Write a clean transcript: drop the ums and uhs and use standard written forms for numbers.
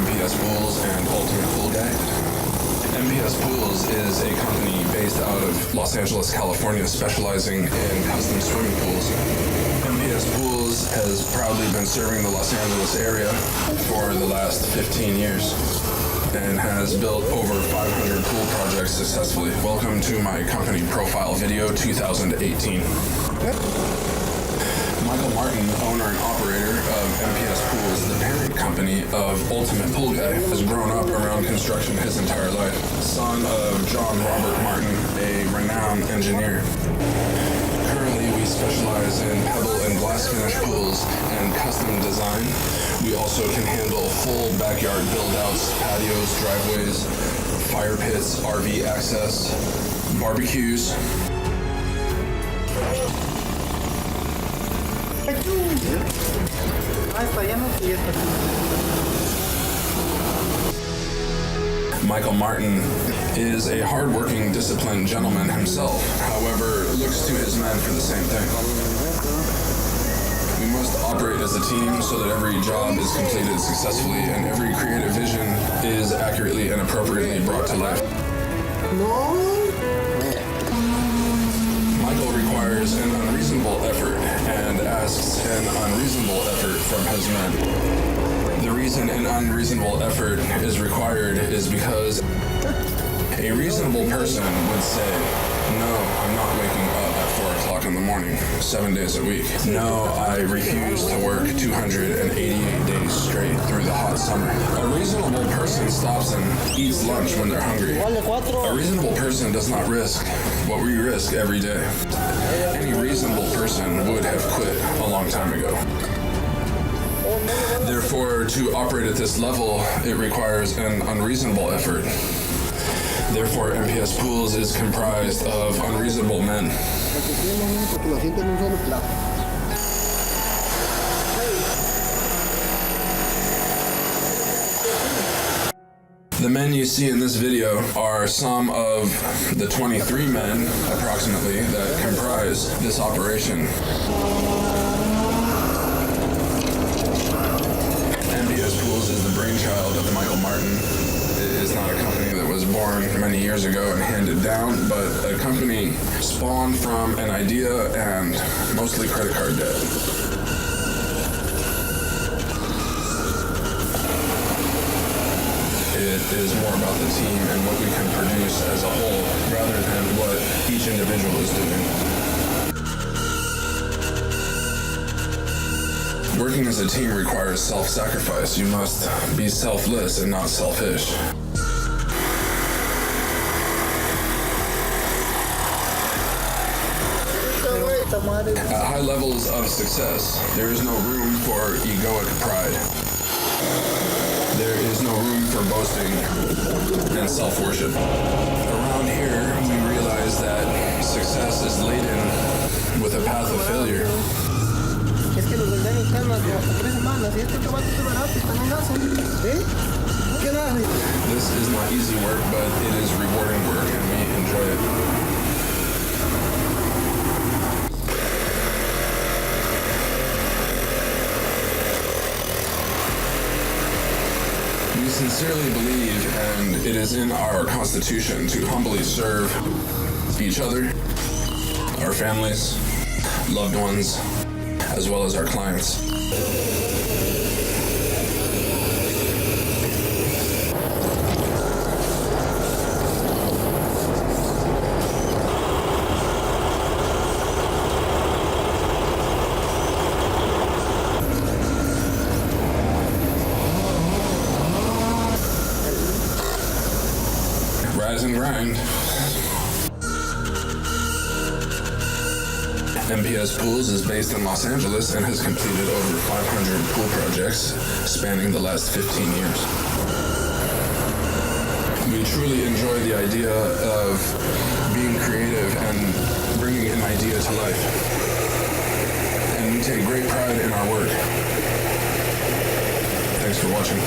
MPS Pools and Ultimate Pool Guy. MPS Pools is a company based out of Los Angeles, California, specializing in custom swimming pools. MPS Pools has proudly been serving the Los Angeles area for the last 15 years and has built over 500 pool projects successfully. Welcome to my company profile video 2018. Michael Martin, owner and operator of MPS Pools, the parent company of Ultimate Pool Guy, has grown up around construction his entire life. Son of John Robert Martin, a renowned engineer. Currently, we specialize in pebble and glass finish pools and custom design. We also can handle full backyard build-outs, patios, driveways, fire pits, RV access, barbecues. Michael Martin is a hard-working, disciplined gentleman himself, however, looks to his men for the same thing. We must operate as a team so that every job is completed successfully and every creative vision is accurately and appropriately brought to life. Michael requires an unreasonable effort and asks an unreasonable effort from his men. The reason an unreasonable effort is required is because a reasonable person would say, no, I'm not waking up at 4 o'clock in the morning, 7 days a week. No, I refuse to work 288 days straight through the hot summer. A reasonable person stops and eats lunch when they're hungry. A reasonable person does not risk what we risk every day. Any reasonable person would have quit a long time ago. Therefore, to operate at this level, it requires an unreasonable effort. Therefore, MPS Pools is comprised of unreasonable men. The men you see in this video are some of the 23 men, approximately, that comprise this operation. MPS Pools is the brainchild of Michael Martin. It is not a company that was born many years ago and handed down, but a company spawned from an idea and mostly credit card debt. It is more about the team and what we can produce as a whole rather than what each individual is doing. Working as a team requires self-sacrifice. You must be selfless and not selfish. At high levels of success, there is no room for egoic pride. There is no room for boasting and self-worship. Around here, we realize that success is laden with a path of failure. This is not easy work, but it is rewarding work and we enjoy it. We sincerely believe, and it is in our constitution, to humbly serve each other, our families, loved ones, as well as our clients. Rise and grind. MPS Pools is based in Los Angeles and has completed over 500 pool projects spanning the last 15 years. We truly enjoy the idea of being creative and bringing an idea to life. And we take great pride in our work. Thanks for watching.